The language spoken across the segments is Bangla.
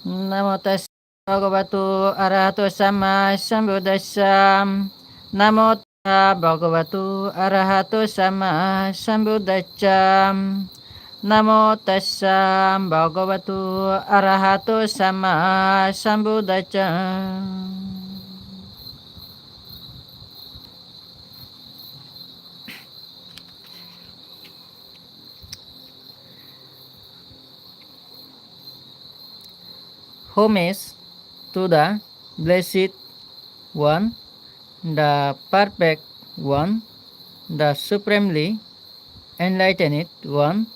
Namo tassa bhagavato arahato sama sambuddhassa. Namo tassa bhagavato arahato sama sambuddhassa. Namo tassa bhagavato arahato sama sambuddhassa. Homage to the Blessed One, the Perfect One, the Supremely Enlightened One.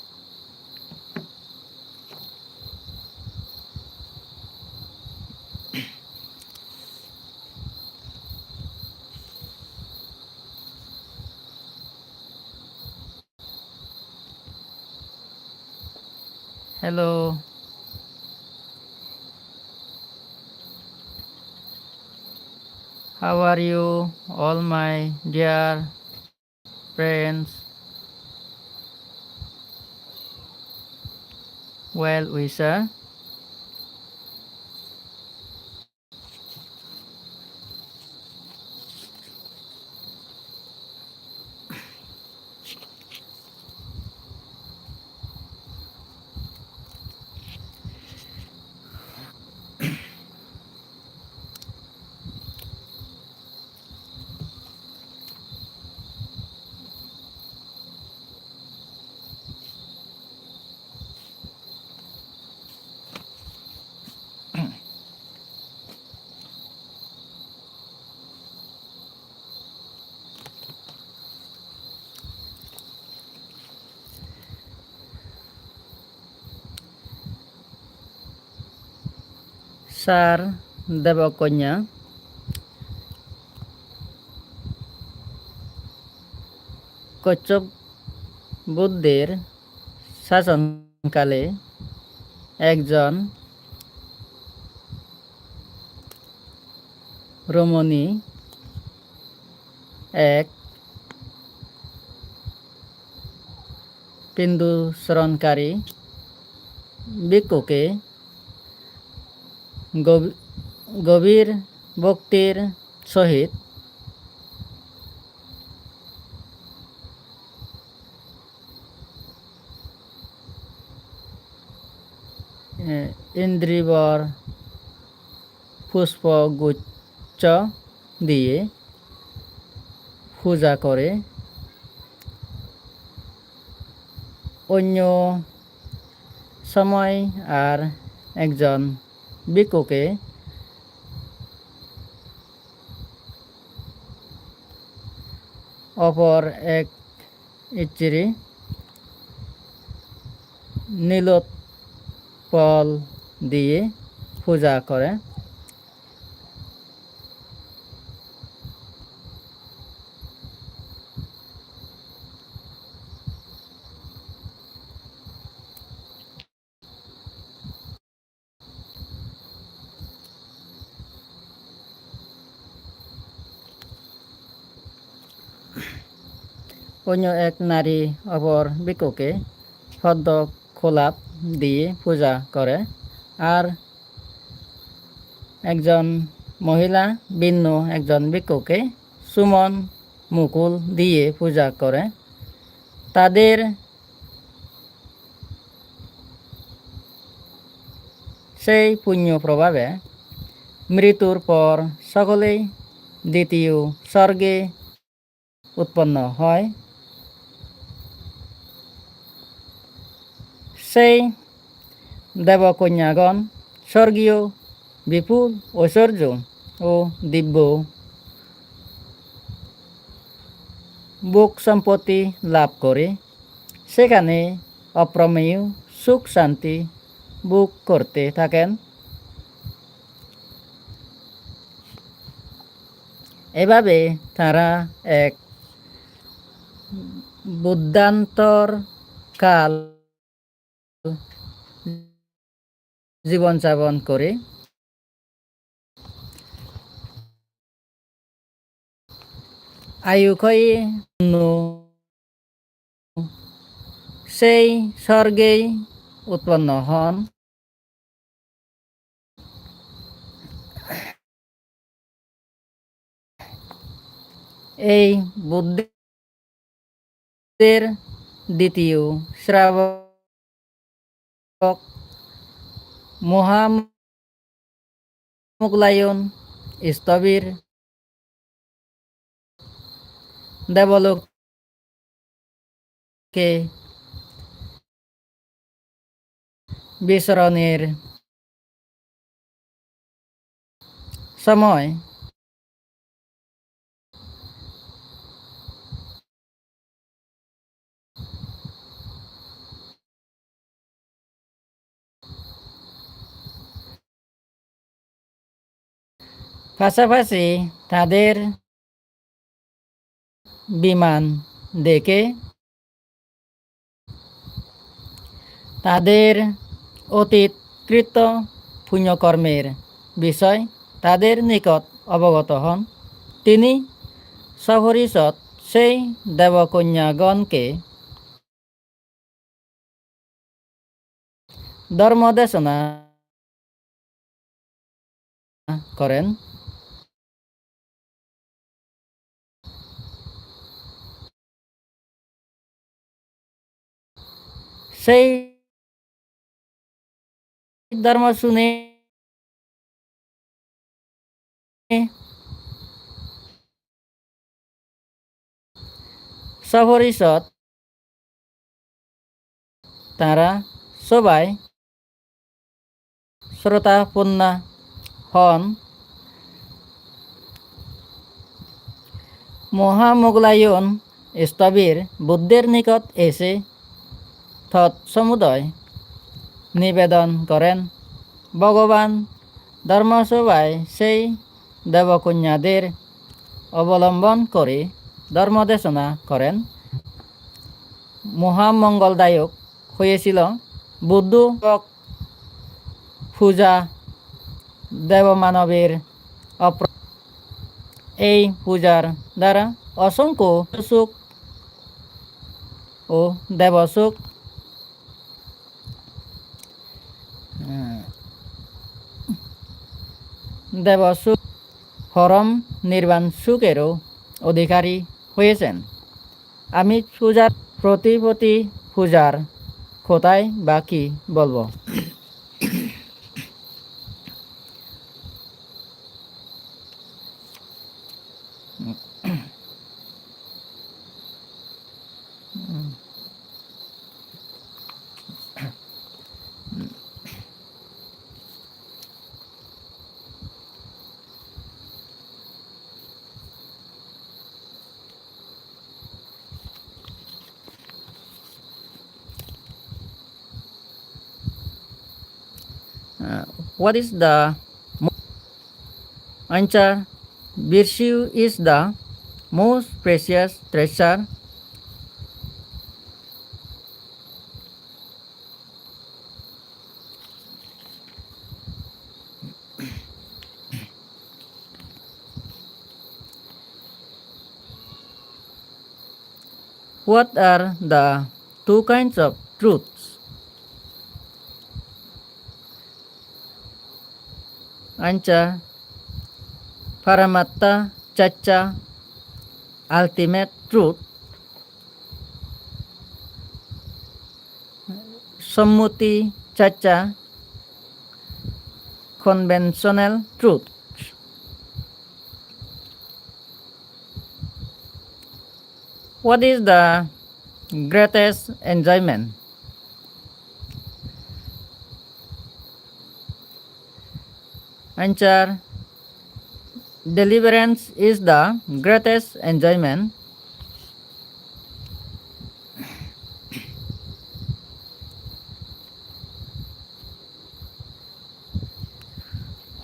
Hello. How are you, all my dear friends, well wisher? Sar দেবকন্যা কচ্ছপ বুদ্ধের শাসনকালে একজন রমণী এক পিণ্ডুচরণকারী ভিক্ষুকে গভীর ভক্তির সহিত ইন্দ্রিবর পুষ্পগুচ্ছ দিয়ে পূজা করে। অন্য সময় আর একজন ভিক্ষুকে অপর এক স্ত্রী নীলোৎপল দিয়ে পূজা করে। অন্য এক নারী অপর ভিক্ষুকে পদ্ম গোলাপ দিয়ে পূজা করে, আর একজন মহিলা ভিন্ন একজন ভিক্ষুকে সুমন মুকুল দিয়ে পূজা করে। তাদের সেই পুণ্য প্রভাবে মৃত্যুর পর সকলেই দ্বিতীয় স্বর্গে উৎপন্ন হয়। সেই দেবকন্যাগণ স্বর্গীয় বিপুল ঐশ্বর্য ও দিব্য ভোগ সম্পত্তি লাভ করে সেখানে অপ্রমেয় সুখ শান্তি ভোগ করতে থাকেন। এভাবে তারা এক বুদ্ধান্তর কাল জীবনযাপন করে আয়ুক্ষয়ে সেই স্বর্গেই উৎপন্ন হন। এই বুদ্ধের দ্বিতীয় শ্রাবক মহামুগলায়ন স্থবির দেবলোকে বিচরণের সময় পাশাপাশি তাদের বিমান দেখে তাদের অতীতকৃত পুণ্যকর্মের বিষয় তাদের নিকট অবগত হন। তিনি সপরিষদ সেই দেবকন্যাগণকে ধর্মদেশনা করেন। সেই ধর্ম শুনে সপরিষদ তারা সবাই শ্রোতাপন্না হন। মহামোগলায়ন স্থবির বুদ্ধের নিকট এসে তৎসমুদয় নিবেদন করেন। ভগবান ধর্মসভায় সেই দেবকন্যাদের অবলম্বন করে ধর্মদেশনা করেন। মহামঙ্গলদায়ক হয়েছিল। বুদ্ধ পূজা দেবমানবের এই পূজার দ্বারা অসংখ্য সুখ ও দেবসুখ পরম নির্বাণ সুখেরও অধিকারী হয়েছেন। আমি পূজার প্রতি পূজার কোথায় বা কি বলবো। What is the answer? Virtue is the most precious treasure. What are the two kinds of truths? Answer: Paramatta Chacha, ultimate truth. Sammuti Chacha, conventional truth. What is the greatest enjoyment? Answer: Deliverance is the greatest enjoyment.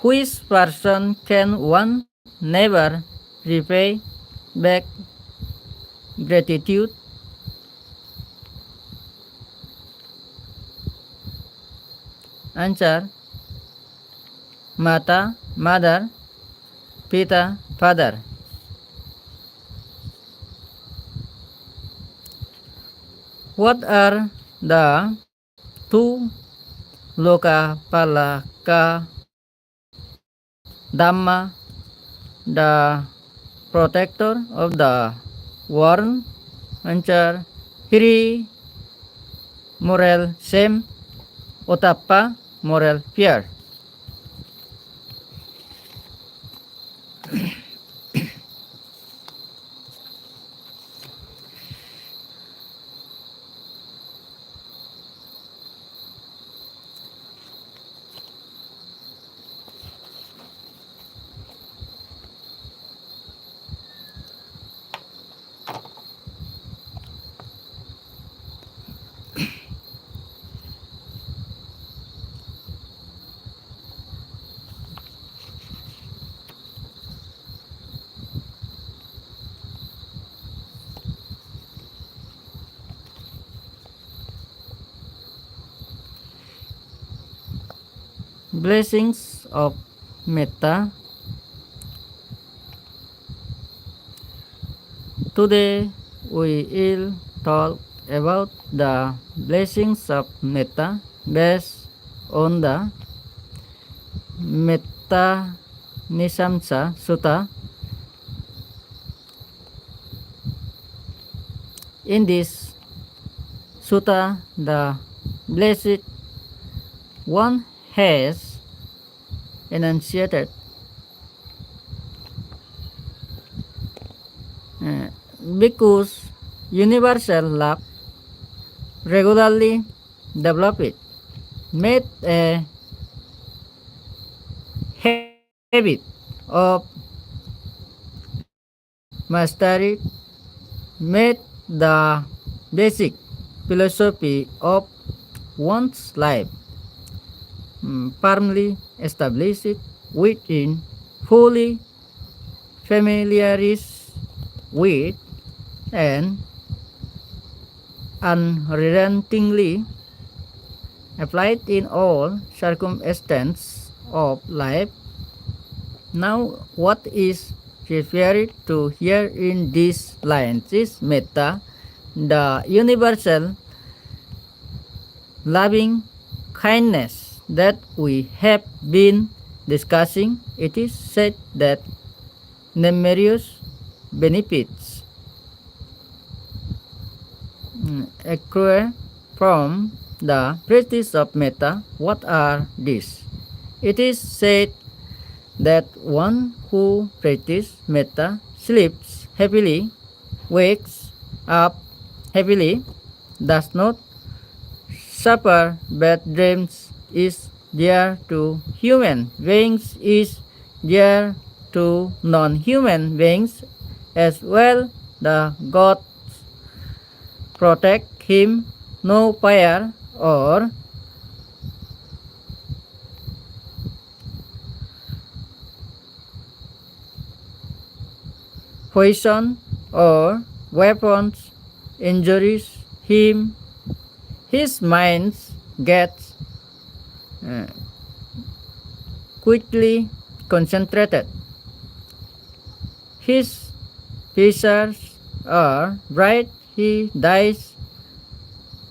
Which person can one never repay back gratitude? Answer: Mata, mother, Pita, father. What are the two loka palaka Dhamma? The protector of the worn, anchor, hiri, moral shame, otappa, moral fear. Blessings of metta. Today we will talk about the blessings of metta based on the Metta Nisamsa Sutta. In this sutta, the Blessed One has enunciated because universal love regularly developed made a habit of mastery, made the basic philosophy of one's life firmly established within, fully familiarized with, and unrelentingly applied in all circumstances of life. Now, what is referred to here in these lines is metta, the universal loving kindness that we have been discussing. It is said that numerous benefits accrue from the practice of metta. What are these? It is said that one who practices metta sleeps happily, wakes up happily, does not suffer bad dreams, is dear to human beings, is dear to non-human beings as well. The gods protect him, no fire or poison or weapons injures him. His mind gets quickly concentrated. His features are bright. He dies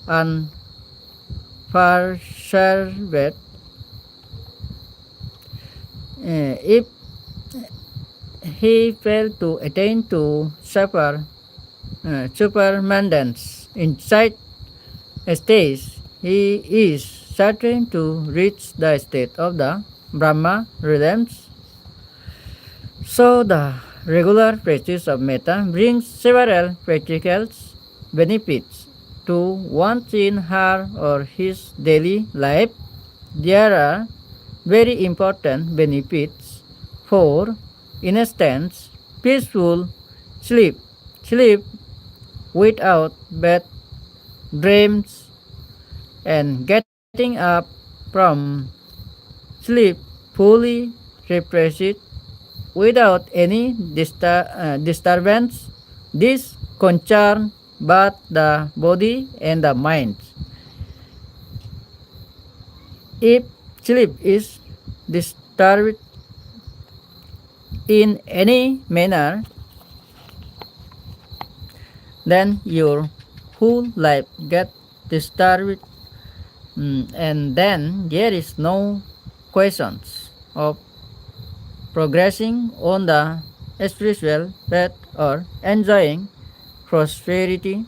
unperturbed. If he failed to attain to superman's insight stage, he is certain to reach the state of the Brahma realms. So the regular practice of metta brings several practical benefits to one in her or his daily life. There are very important benefits. For instance, peaceful sleep, sleep without bad dreams, and getting up from sleep fully refreshed without any disturbance. This concern both the body and the mind. If sleep is disturbed in any manner, then your whole life gets disturbed, and then there is no questions of progressing on the spiritual path or enjoying prosperity.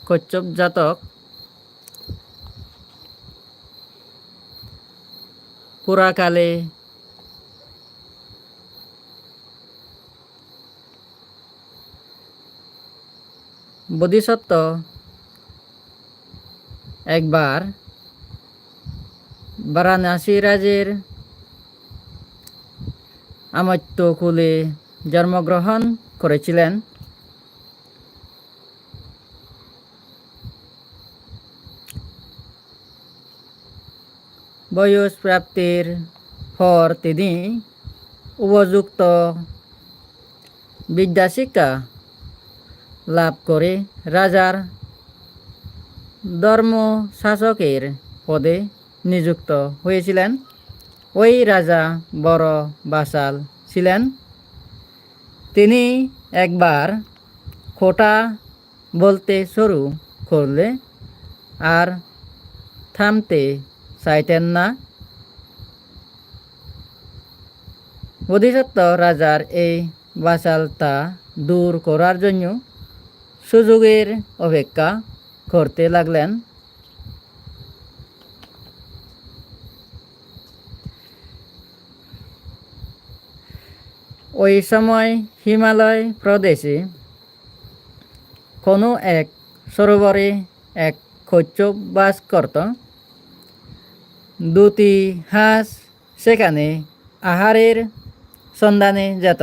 কচ্ছপ জাতক পুরাকালে বোধিসত্ত্ব একবার বারাণসী রাজের আমৃত্যকুলে জন্মগ্রহণ করেছিলেন। বয়স প্রাপ্তির পর তিনি উপযুক্ত বিদ্যাশিক্ষা লাভ করে রাজার ধর্মশাসকের পদে নিযুক্ত হয়েছিলেন। ওই রাজা বড় বাচাল ছিলেন। তিনি একবার কথা বলতে শুরু করলে আর থামতে চাইতেন না। বোধিসত্ত্ব রাজার এই বাচালতা দূর করার জন্য সুযোগের অপেক্ষা করতে লাগলেন। ওই সময় হিমালয় প্রদেশে কোনো এক সরোবরে এক কচ্ছপ বাস করত। দুটি হাঁস সেখানে আহারের সন্ধানে যেত।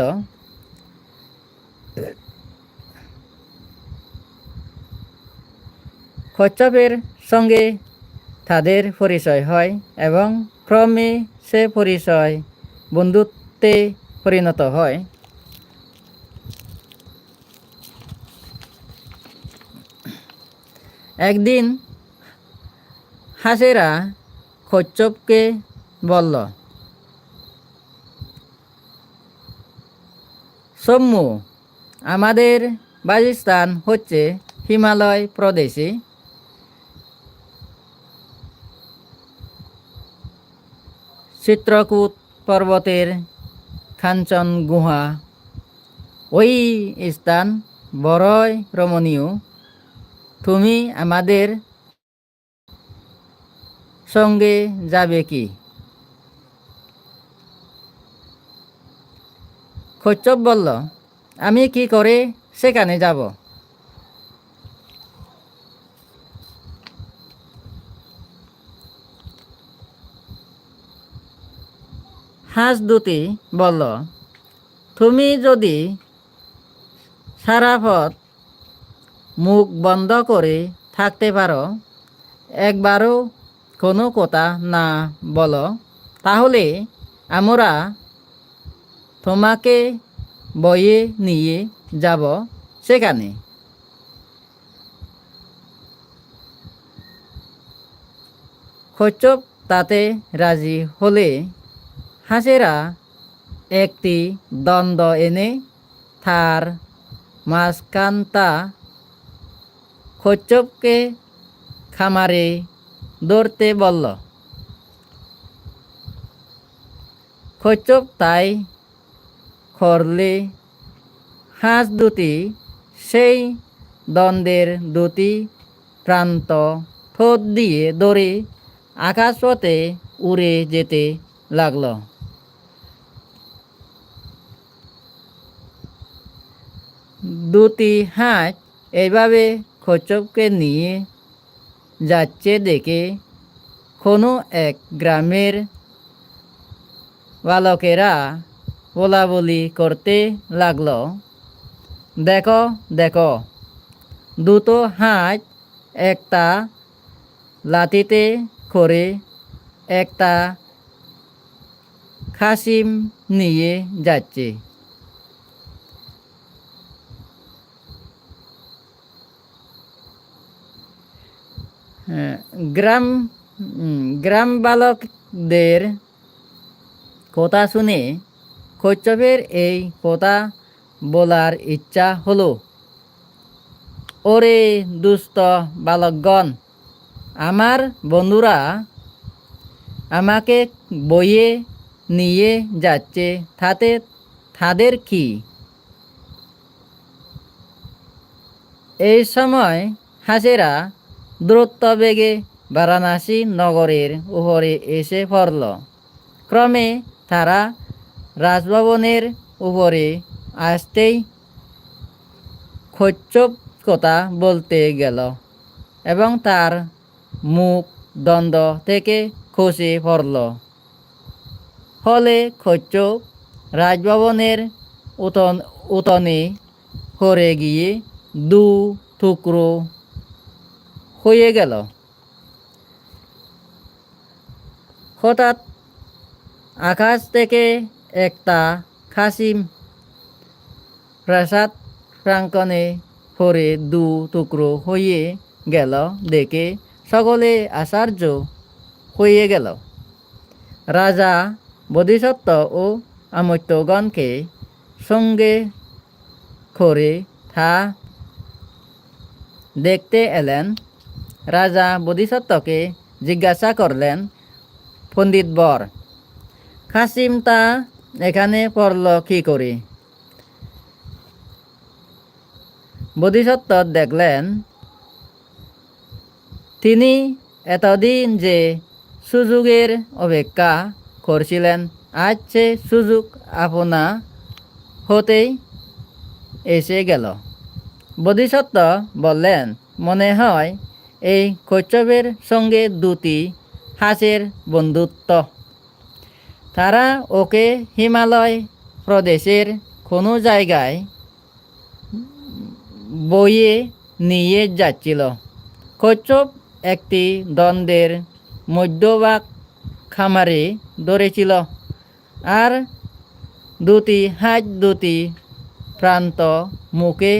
কচ্ছপের সঙ্গে তাদের পরিচয় হয় এবং ক্রমে সে পরিচয় বন্ধুত্বে পরিণত হয়। একদিন হাঁসেরা কচ্ছপকে বলল, সম্মু, আমাদের বাসস্থান হচ্ছে হিমালয় প্রদেশে। চিত্রকূট পর্বতের কাঞ্চন গুহা। ওই স্থান বড়ই রমণীয়। তুমি আমাদের সঙ্গে যাবে কি? কচ্ছপ বলল, আমি কি করে সেখানে যাব? হাঁস দুটি বলল, তুমি যদি সারা পথ মুখ বন্ধ করে থাকতে পারো, একবারও কোনো কথা না বলো, তাহলে আমরা তোমাকে বয়ে নিয়ে যাব সেখানে। কচ্ছপ তাতে রাজি হলে হাঁসেরা একটি দণ্ড এনে তার মাঝখানটা কচ্ছপকে খামারে ধরতে বলল। কচ্ছপ তাই করলে হাঁস দুটি সেই দ্বন্দ্বের দুটি প্রান্ত ঠোঁট দিয়ে ধরে আকাশপথে উড়ে যেতে লাগল। দুটি হাঁস এইভাবে কচ্ছপকে নিয়ে যাচ্ছে দেখে কোনো এক গ্রামের বালকেরা বলাবলি করতে লাগলো, দেখো দেখো, দুটো হাঁস একটা লাঠিতে করে একটা খাসিম নিয়ে যাচ্ছে। গ্রাম বালকদের কথা শুনে কচ্ছপের এই কথা বলার ইচ্ছা হলো। ওরে দুষ্ট বালকগণ, আমার বন্ধুরা আমাকে বয়ে নিয়ে যাচ্ছে, তাতে তাদের কি? এই সময় হাঁসেরা দ্রুত বেগে বারাণসী নগরের উপরে এসে পড়ল। ক্রমে তারা রাজভবনের উপরে আসতেই কচ্ছপ কথা বলতে গেল এবং তার মুখ দণ্ড থেকে খসে পড়ল। ফলে কচ্ছপ রাজভবনের উঠোনে পড়ে গিয়ে দু টুকরো হয়ে গেল। হঠাৎ আকাশ থেকে একটা খাসিম প্রাসাদ প্রাঙ্গণে পড়ে দু টুকরো হয়ে গেল দেখে সকলে আশ্চর্য হয়ে গেল। রাজা বোধিসত্ত্ব ও অমর্ত্যগণকে সঙ্গে করে তা দেখতে এলেন। রাজা বোধিসত্ত্বকে জিজ্ঞাসা করলেন, পণ্ডিতবর, খাসিমটা এখানে পড়ল কী করে? বোধিসত্ত্ব দেখলেন তিনি এতদিন যে সুযোগের অপেক্ষা করছিলেন, আজ সে সুযোগ আপনা হতেই এসে গেল। বোধিসত্ত্ব বললেন, মনে হয় এই কচ্ছপের সঙ্গে দুটি হাঁসের বন্ধুত্ব। তারা ওকে হিমালয় প্রদেশের কোনো জায়গায় বয়ে নিয়ে যাচ্ছিল। কচ্ছপ একটি দ্বন্দ্বের মধ্যভাগ খামারে ধরেছিল আর দুটি হাঁস দুটি প্রান্ত মুখে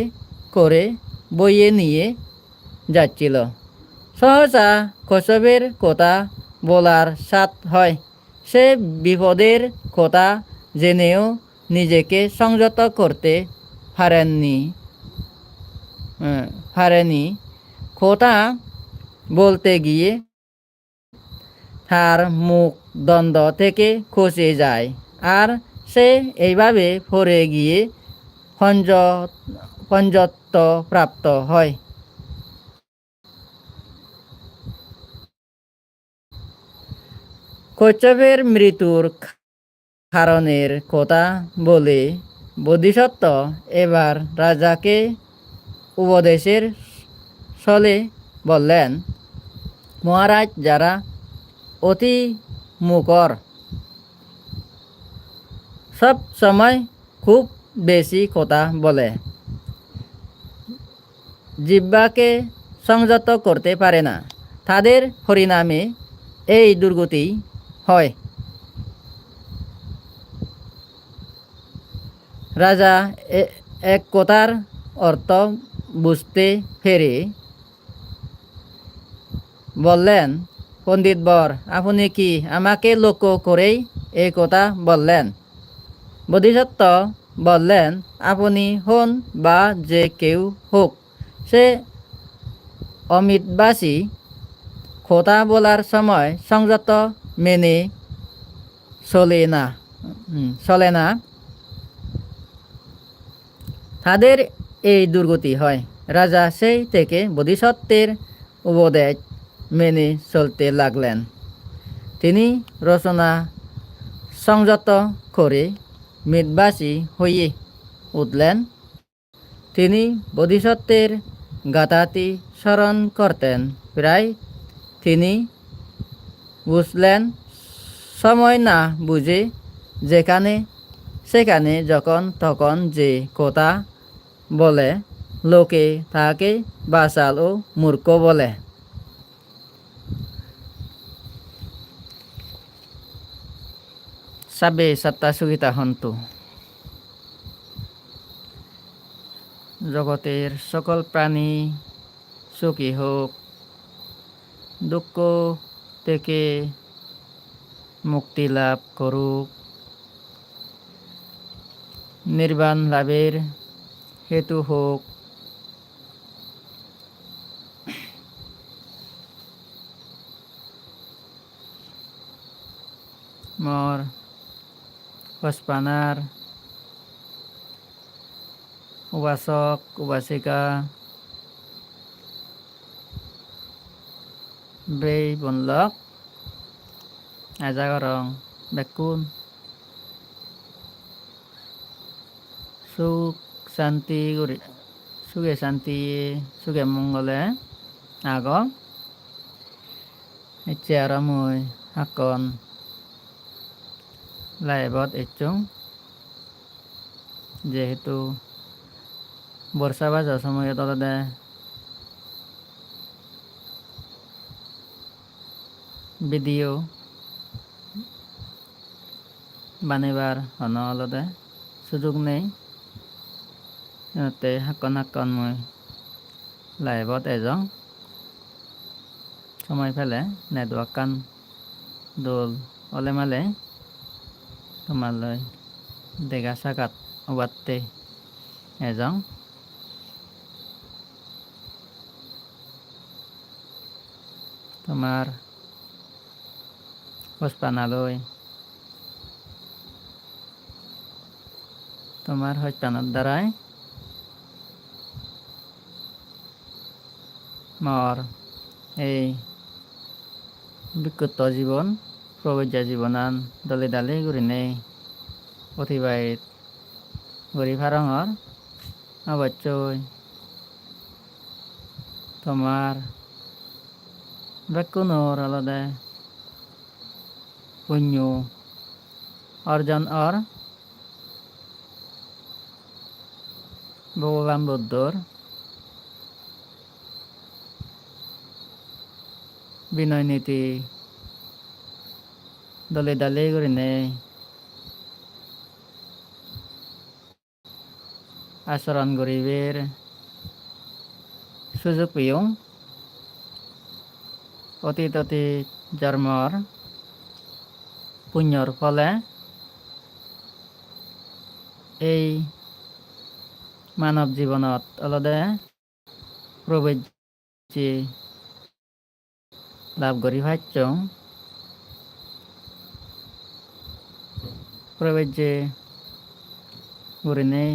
করে বয়ে নিয়ে যাচ্ছিল। সহসা কচ্ছপের কথা বলার সাধ হয়। সে বিপদের কথা জেনেও নিজেকে সংযত করতে পারেনি। কথা বলতে গিয়ে তার মুখ দণ্ড থেকে খসে যায় আর সে এইভাবে পড়ে গিয়ে পঞ্চত্ব প্রাপ্ত হয়। কচ্ছপের মৃত্যুর কারণের কথা বলে বোধিসত্ত্ব এবার রাজাকে উপদেশের ছলে বললেন, মহারাজ, যারা অতি মুখর সব সময় খুব বেশি কথা বলে, জিহ্বাকে সংযত করতে পারে না, তাদের পরিণামে এই দুর্গতি হয়। রাজা এক কথার অর্থ বুঝতে পেরে বললেন, পণ্ডিতবর, আপনি কি আমাকে লক্ষ্য করেই এই কথা বললেন? বোধিসত্ত্ব বললেন, আপনি হন বা যে কেউ হোক, সে অমিতবাসী কথা বলার সময় সংযত মেনে চলে না তাদের এই দুর্গতি হয়। রাজা সেই থেকে বোধিসত্ত্বের উপদেশ মেনে চলতে লাগলেন। তিনি রচনা সংযত করে মিতভাষী হয়ে উঠলেন। তিনি বোধিসত্ত্বের গাথাটি স্মরণ করতেন। প্রায় তিনি বুঝলেন সময় না বুঝে যেখানে সেখানে যখন তখন যে কথা বলে লোকে তাকে বাচাল ও মূর্খ বলে। সাবে সাত্তা সুগীতা হন্তু। জগতের সকল প্রাণী সুখী হোক, দুঃখ থেকে মুক্তি লাভ করুক, নির্বাণ লাভের হেতু হোক, মোর পশপানার উপাসক উপাসিকা ব্রেই বনলক আজাগরং বেকুন সুখ শান্তি সুখে শান্তি সুখে মঙ্গলে আগ ইচ্ছে আর মই হাকন লাইভত ইচ্ছুং যেহেতু বর্ষা বাজার সময় তলদে ভিডিও বানিবার অলদে সুযোগ নেই। সিহঁতে হাকন মই লাইভত এজং সময় ফেলে নেটওয়ার্ক কান দোল অলে মালে তোমালৈ দেখা সাকাত ওবাতে এজং তোমার হসপানালৈ তোমার হসপানার দ্বারাই মর এই বিক্ষুব্ধ জীবন প্রবজ্জা জীবনান দলে দালে ঘুরিনে অতিবাহিত ঘুরি ফারঙর অবশ্যই তোমার বেকুনোর আলাদা পুণ্য অর্জন ভগবান বুদ্ধর বিনয় নীতি দলে দালে করিনে আচরণ গরিবের সুযোগ পেয়ং অতীত জন্মর পুণ্যর ফলে এই মানব জীবনত অলদে প্রবৃত্তি লাভ করি ভাইচং প্রবৃত্তি গুরিনে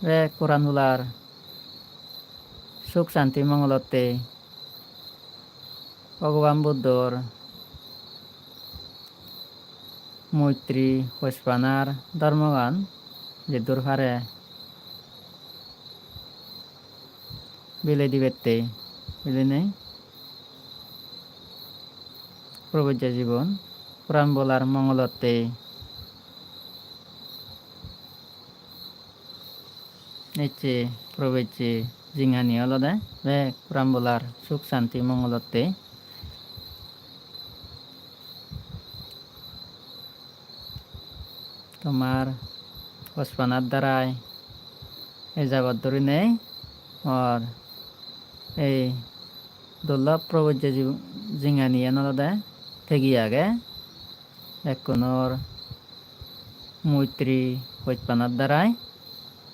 রে কোরআন হুলার সুখ শান্তি মঙ্গলতে ভগবান বুদ্ধর মৈত্রী হসপানার ধর্মগান যে দুর্হারে বিলে দিবেতে বিলে নেই প্রবজ্জ জীবন কোরআন বলার মঙ্গলতে নিচে প্রবজ্জে জিঙানি অলদে বে কোরআন বলার সুখ শান্তি মঙ্গলতে তোমার হসপানার দ্বারাই এই জগৎ ধরে নেই আর এই দুর্লভ প্রবজ্জ জিঙানি অলদে থেকি আগে একনর মৈত্রী হসপানার দ্বারাই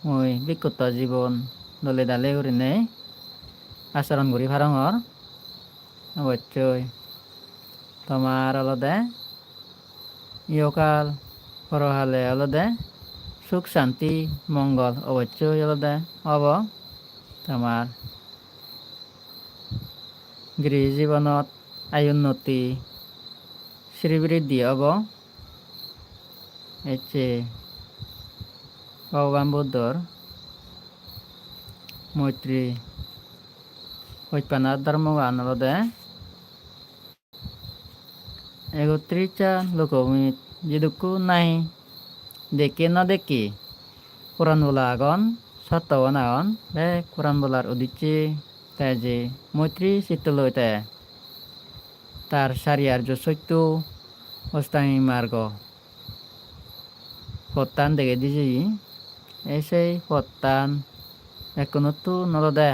মই বিক্ষুব্ধ জীবন দলে দালে করে নেই asaron guri farongor অবশ্যই তোমার অলদে ইয়কাল পরহালে অলদে সুখ শান্তি মঙ্গল অবশ্যই অলদে হব তোমার গৃহ জীৱনত আয়োন্নতি শ্রীবৃদ্ধি হব এছে ভগবান বুদ্ধর মৈত্রী হৈপানার ধর্মগান অলদে একত্রিশা লোকমিত যেদুকু নাই দেখি না দেখি কোরআন বলা আগন সত্যবন আগন বে কোরআন বলার উদ্দেশ্যে তাই যে মৈত্রী চিত্ত লইতে তার সারিয়ার্য সত্য অষ্টাঙ্গিক মার্গ পত্তান দেখে দিছি সেই পত্তান একনতো নলদে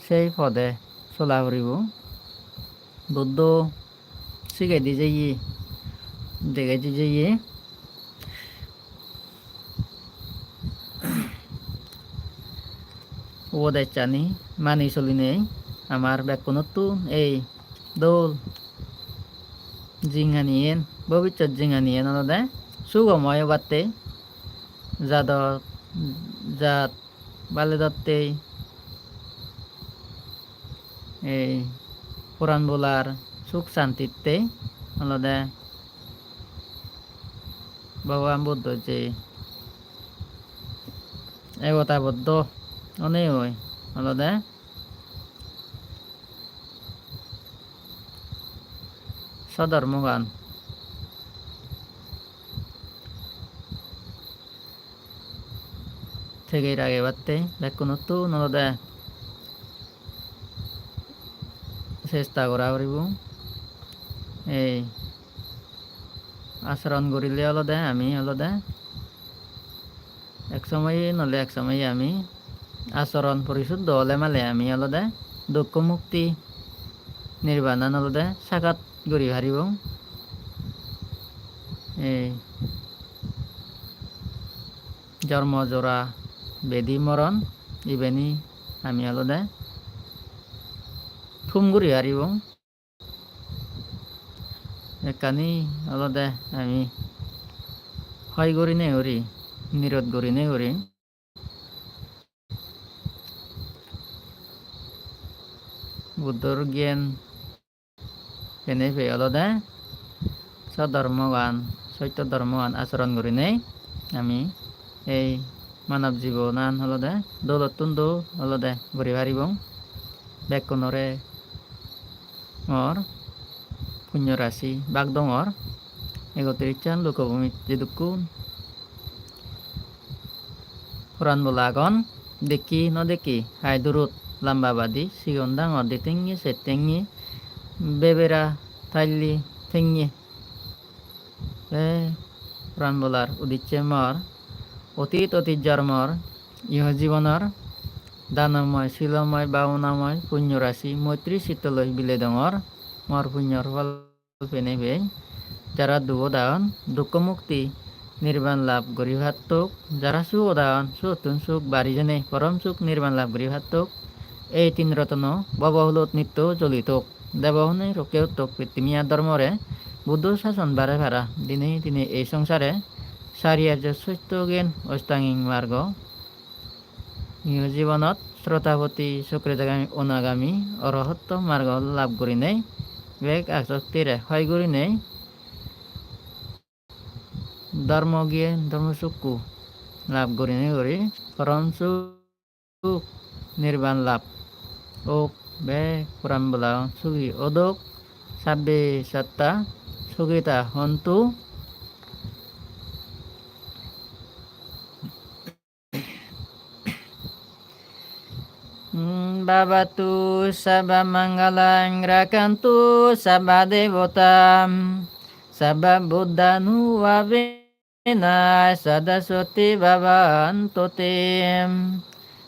সেই পদে চলা ফুরিব বুদ্ধ শিখাই দি যাই দেখে দি যাই উপদেশ চানি মানি চলি নেই আমার ব্যাকুণতো এই দোল জিঙানিয়েন ভবিষ্যৎ জিঙানিয়েন অলদে সুগময় বাতে জাত বালে দত্তে এই কোরআন বলার সুখ শান্তিতে অলদে ভগবান বুদ্ধ যে একতাবদ্ধ অনেক হয় অলদে সধর্মগান থেকে আগে বাড়তে ব্যাকুণতো নলদে চেষ্টা করা করিব এই আচরণ করিলে অলদে আমি অলদে এক সময় নলে এক সময় আমি আচরণ পরিশুদ্ধ হলে মালে আমি অলদে দুঃখ মুক্তি নির্বাণ অলদে সাক্ষাৎ করি হারিব এই জন্ম জোড়া বেদি মরণ ইবেনি আমি অলদে থুম করি হারিব একানি অলদে আমি হয় করি নে করি নিরোধ করি নে করি বুদ্ধর জ্ঞান এনে ফে অলদে সধর্মগান সত্য ধর্মগান আচরণ করি নেই আমি এই মানব জীবনান হলদে দৌলতুন হলদে ঘুরি হারিব ব্যাকুণরে মর পুণ্য রাশি বাঘ দঙর একত্রিশান লোকভূমি যেদুকু কোরআন বলা আগন দেখি নদেখি হাই দূরত লাম্বাবাদি সিগন ডাঙর দিতেঙ্গি সেতেঙ্গি বেবেরা থাইলি থেঙ্গি কোরআন বলার উদ্দেশ্যে মর অতীত জন্মর ইহ জীবনের দানময় শিলময় বাউনাময় পুণ্য রাশি মৈত্রী শীতলয় বিলে ডঙর মর পুণ্যর ফল পেনে বে যারা দুঃদান দুঃখ মুক্তি নির্বাণ লাভ করি ভাতক যারা সুদান সুতুন সুখ বাড়ি জেনে পরম সুখ নির্বাণ লাভ করি ভাতক এই তিন রত্ন ববহুলত নিত্য চলিত দেবহনে রকেও তোক পৃথিবীয়া ধর্মরে বুদ্ধ শাসন বারে ভাড়া দিনে দিনে এই সংসারে সারিয়ার্য সত্য জ্ঞান অষ্টাঙ্গিক মার্গ ইহ জীবনত শ্রোতাপতি সুকৃতগামী অনাগামী অরহত্ব মার্গ লাভ করি নেই বেগ আসক্তিরে হয় করি নেই ধর্ম গিয়ে ধর্মসুখু লাভ করি নেই করি পরম সুখ নির্বাণ লাভ ও বে কোরআন বলা সুখী অদোক সাব্বে সত্তা সুখিতা হন্তু Babatu sabba mangalang rakantu sabba devotam sabba buddhanu vavena sadaswati bhavantotem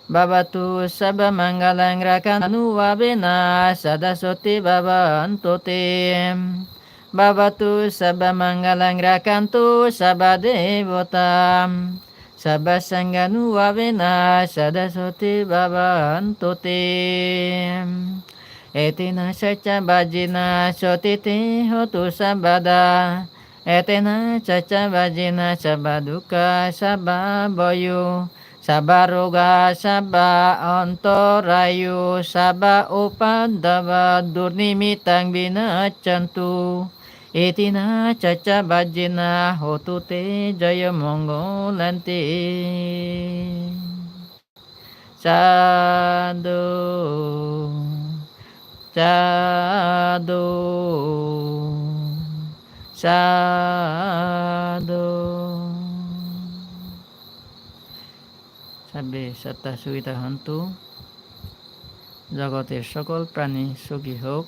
Babatu sabba mangalang rakantu vavena sadaswati bhavantotem Babatu sabba mangalang rakantu sabba devotam Sabba sanganu vavena sadasoti bhavantote. Etina sacha bhajina sotiti hotu sabada. Etina sacha bhajina sabaduka sababoyu. Sabaroga saba antorayu saba upadava durnimitang binachantu. Etina caca bajina hotute jaya monggolanti. Sadu, sadu, sadu. Sabbe satta suita hantu, জগতের সকল প্রাণী সুখী হোক।